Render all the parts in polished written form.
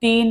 3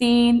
3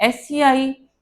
SCI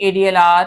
ADLR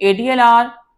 ADLR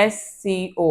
SCO,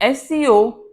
SCO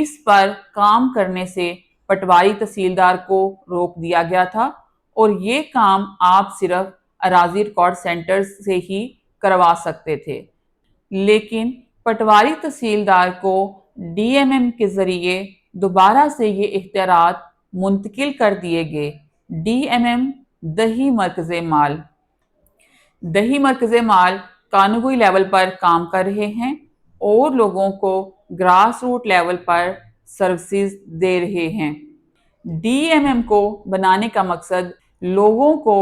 اس پر کام کرنے سے پٹواری تحصیلدار کو روک دیا گیا تھا اور یہ کام آپ صرف اراضی ریکارڈ سینٹر سے ہی کروا سکتے تھے۔ لیکن پٹواری تحصیلدار کو ڈی ایم ایم کے ذریعے دوبارہ سے یہ اختیارات منتقل کر دیے گئے۔ ڈی ایم ایم دیہی مرکز مال قانونی لیول پر کام کر رہے ہیں اور لوگوں کو گراس روٹ لیول پر سروسز دے رہے ہیں۔ ڈی ایم ایم کو بنانے کا مقصد لوگوں کو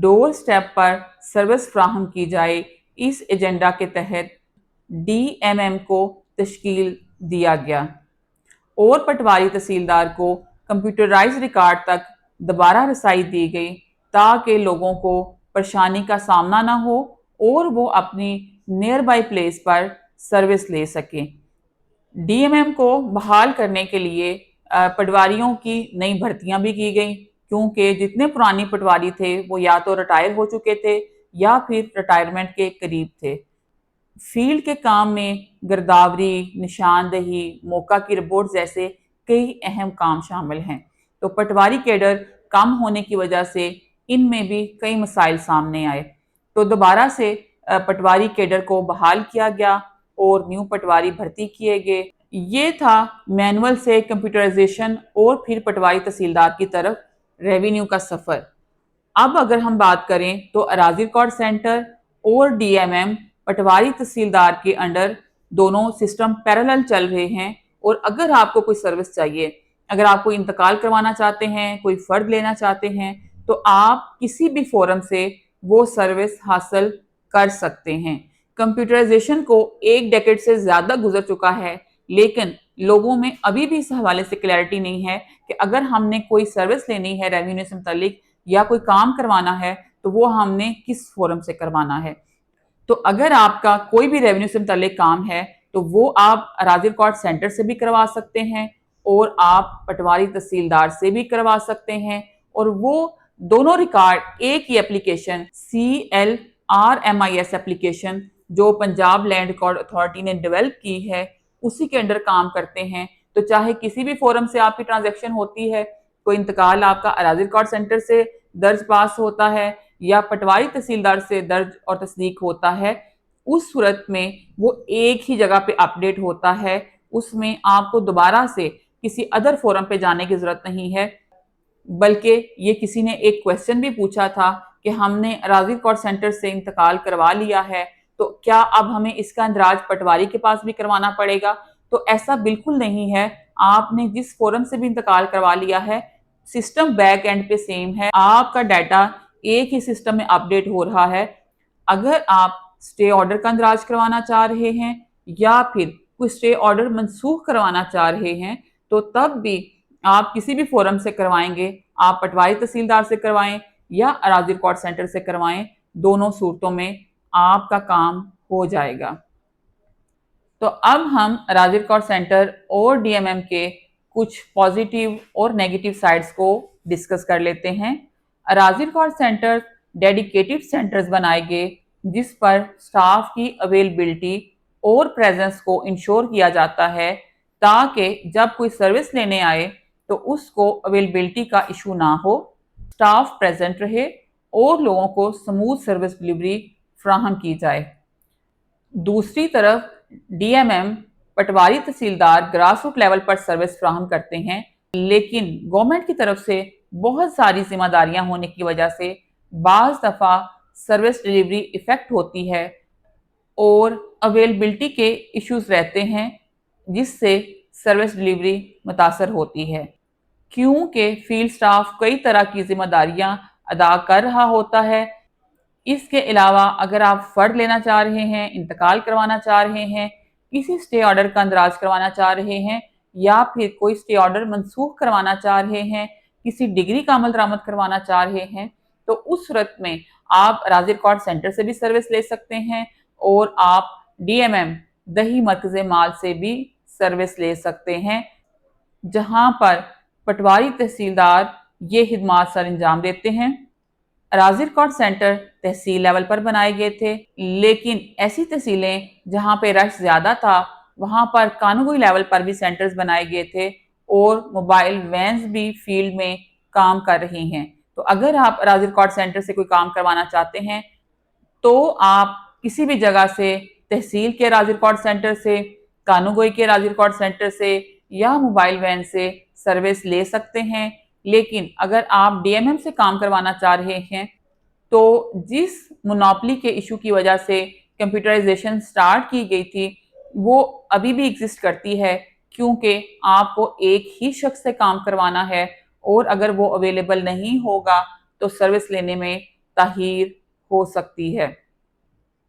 ڈور سٹیپ پر سروس فراہم کی جائے۔ اس ایجنڈا کے تحت ڈی ایم ایم کو تشکیل دیا گیا اور پٹواری تحصیلدار کو کمپیوٹرائز ریکارڈ تک دوبارہ رسائی دی گئی تاکہ لوگوں کو پریشانی کا سامنا نہ ہو اور وہ اپنی near by place per service لے سکیں۔ ڈی ایم ایم کو بحال کرنے کے لیے پٹواریوں کی نئی بھرتیاں بھی کی گئیں، کیونکہ جتنے پرانی پٹواری تھے وہ یا تو ریٹائر ہو چکے تھے یا پھر ریٹائرمنٹ کے قریب تھے۔ فیلڈ کے کام میں گرداوری، نشاندہی، موقع کی رپورٹ جیسے کئی اہم کام شامل ہیں۔ تو پٹواری کیڈر کم ہونے کی وجہ سے ان میں بھی کئی مسائل سامنے آئے، تو دوبارہ سے پٹواری کیڈر کو بحال کیا گیا اور نیو پٹواری بھرتی کیے گئے۔ یہ تھا مینول سے کمپیوٹرائزیشن اور پھر پٹواری تحصیلدار کی طرف ریونیو کا سفر۔ اب اگر ہم بات کریں تو اراضی ریکارڈ سینٹر اور ڈی ایم ایم پٹواری تحصیلدار کے انڈر دونوں سسٹم پیرالل چل رہے ہیں، اور اگر آپ کو کوئی سروس چاہیے، اگر آپ کو انتقال کروانا چاہتے ہیں، کوئی فرد لینا چاہتے ہیں، تو آپ کسی بھی فورم سے وہ سروس حاصل کر سکتے ہیں۔ کمپیوٹرائزیشن کو ایک ڈیکیڈ سے زیادہ گزر چکا ہے، لیکن لوگوں میں ابھی بھی اس حوالے سے کلیئرٹی نہیں ہے کہ اگر ہم نے کوئی سروس لینی ہے ریونیو سے متعلق یا کوئی کام کروانا ہے تو وہ ہم نے کس فورم سے کروانا ہے۔ تو اگر آپ کا کوئی بھی ریونیو سے متعلق کام ہے تو وہ آپ اراضی ریکارڈ سینٹر سے بھی کروا سکتے ہیں اور آپ پٹواری تحصیلدار سے بھی کروا سکتے ہیں، اور وہ دونوں ریکارڈ ایک ہی اپلیکیشن CLRMIS اپلیکیشن جو پنجاب لینڈ ریکارڈ اتھارٹی نے ڈیولپ کی ہے اسی کے انڈر کام کرتے ہیں۔ تو چاہے کسی بھی فورم سے آپ کی ٹرانزیکشن ہوتی ہے، کوئی انتقال آپ کا اراضی ریکارڈ سینٹر سے درج پاس ہوتا ہے یا پٹواری تحصیلدار سے درج اور تصدیق ہوتا ہے، اس صورت میں وہ ایک ہی جگہ پہ اپڈیٹ ہوتا ہے، اس میں آپ کو دوبارہ سے کسی ادر فورم پہ جانے کی ضرورت نہیں ہے۔ بلکہ یہ کسی نے ایک کویسچن بھی پوچھا تھا کہ ہم نے اراضی ریکارڈ سینٹر سے انتقال کروا لیا ہے تو کیا اب ہمیں اس کا اندراج پٹواری کے پاس بھی کروانا پڑے گا؟ تو ایسا بالکل نہیں ہے۔ آپ نے جس فورم سے بھی انتقال کروا لیا ہے، سسٹم بیک اینڈ پہ سیم ہے، آپ کا ڈیٹا ایک ہی سسٹم میں اپڈیٹ ہو رہا ہے۔ اگر آپ سٹے آرڈر کا اندراج کروانا چاہ رہے ہیں یا پھر کوئی سٹے آرڈر منسوخ کروانا چاہ رہے ہیں تو تب بھی آپ کسی بھی فورم سے کروائیں گے، آپ پٹواری تحصیلدار سے کروائیں یا اراضی ریکارڈ سینٹر سے کروائیں، دونوں صورتوں میں آپ کا کام ہو جائے گا۔ تو اب ہم اراضی ریکارڈ سینٹر اور ڈی ایم ایم کے کچھ پازیٹیو اور نیگیٹو سائڈز کو ڈسکس کر لیتے ہیں۔ اراضی ریکارڈ سینٹر ڈیڈیکیٹڈ سینٹرز بنائے گئے جس پر سٹاف کی اویلیبلٹی اور پریزنس کو انشور کیا جاتا ہے تاکہ جب کوئی سروس لینے آئے تو اس کو اویلیبلٹی کا ایشو نہ ہو، سٹاف پریزنٹ رہے اور لوگوں کو سموتھ سروس ڈلیوری فراہم کی جائے۔ دوسری طرف ڈی ایم ایم پٹواری تحصیلدار گراس روٹ لیول پر سروس فراہم کرتے ہیں، لیکن گورنمنٹ کی طرف سے بہت ساری ذمہ داریاں ہونے کی وجہ سے بعض دفعہ سروس ڈلیوری ایفیکٹ ہوتی ہے اور اویلیبلٹی کے ایشوز رہتے ہیں جس سے سروس ڈلیوری متاثر ہوتی ہے، کیونکہ فیلڈ سٹاف کئی طرح کی ذمہ داریاں ادا کر رہا ہوتا ہے۔ اس کے علاوہ اگر آپ فرد لینا چاہ رہے ہیں، انتقال کروانا چاہ رہے ہیں، کسی سٹے آرڈر کا اندراج کروانا چاہ رہے ہیں یا پھر کوئی سٹے آرڈر منسوخ کروانا چاہ رہے ہیں، کسی ڈگری کا عمل درآمد کروانا چاہ رہے ہیں، تو اس صورت میں آپ اراضی ریکارڈ سینٹر سے بھی سروس لے سکتے ہیں اور آپ ڈی ایم ایم دیہی مرکز مال سے بھی سروس لے سکتے ہیں، جہاں پر پٹواری تحصیلدار یہ خدمات سر انجام دیتے ہیں۔ اراضی ریکارڈ سینٹر تحصیل لیول پر بنائے گئے تھے، لیکن ایسی تحصیلیں جہاں پہ رش زیادہ تھا وہاں پر کانوگوئی لیول پر بھی سینٹرز بنائے گئے تھے اور موبائل وینز بھی فیلڈ میں کام کر رہی ہیں۔ تو اگر آپ اراضی ریکارڈ سینٹر سے کوئی کام کروانا چاہتے ہیں تو آپ کسی بھی جگہ سے، تحصیل کے اراضی ریکارڈ سینٹر سے، کانوگوئی کے اراضی ریکارڈ سینٹر سے یا موبائل وین سے سروس لے سکتے ہیں۔ لیکن اگر آپ ڈی ایم ایم سے کام کروانا چاہ رہے ہیں تو جس مونوپلی کے ایشو کی وجہ سے کمپیوٹرائزیشن سٹارٹ کی گئی تھی وہ ابھی بھی ایگزسٹ کرتی ہے، کیونکہ آپ کو ایک ہی شخص سے کام کروانا ہے اور اگر وہ اویلیبل نہیں ہوگا تو سروس لینے میں تاخیر ہو سکتی ہے۔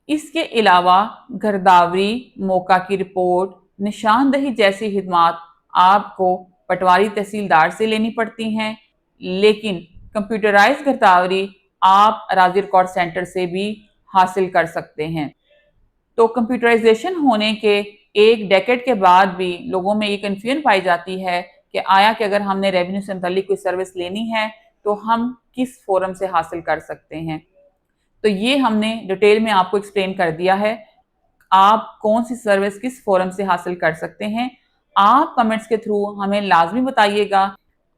اس کے علاوہ گرداوری، موقع کی رپورٹ، نشاندہی جیسی خدمات آپ کو پٹواری تحصیلدار سے لینی پڑتی ہیں، لیکن کمپیوٹرائز گرداوری آپ اراضی ریکارڈ سینٹر سے بھی حاصل کر سکتے ہیں۔ تو کمپیوٹرائزیشن ہونے کے ایک ڈیکیڈ کے بعد بھی لوگوں میں یہ کنفیوژن پائی جاتی ہے کہ آیا کہ اگر ہم نے ریونیو سے متعلق کوئی سروس لینی ہے تو ہم کس فورم سے حاصل کر سکتے ہیں۔ تو یہ ہم نے ڈیٹیل میں آپ کو ایکسپلین کر دیا ہے، آپ کون سی سروس کس فورم سے حاصل کر سکتے ہیں۔ آپ کمنٹس کے تھرو ہمیں لازمی بتائیے گا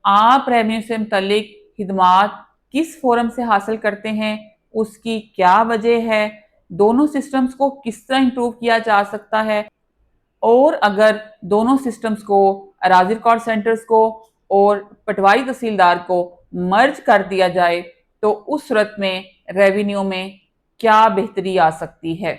آپ ریونیو سے متعلق خدمات کس فورم سے حاصل کرتے ہیں، اس کی کیا وجہ ہے، دونوں سسٹمز کو کس طرح امپروو کیا جا سکتا ہے، اور اگر دونوں سسٹمز کو، اراضی ریکارڈ سینٹرز کو اور پٹواری تحصیلدار کو مرج کر دیا جائے تو اس صورت میں ریونیو میں کیا بہتری آ سکتی ہے۔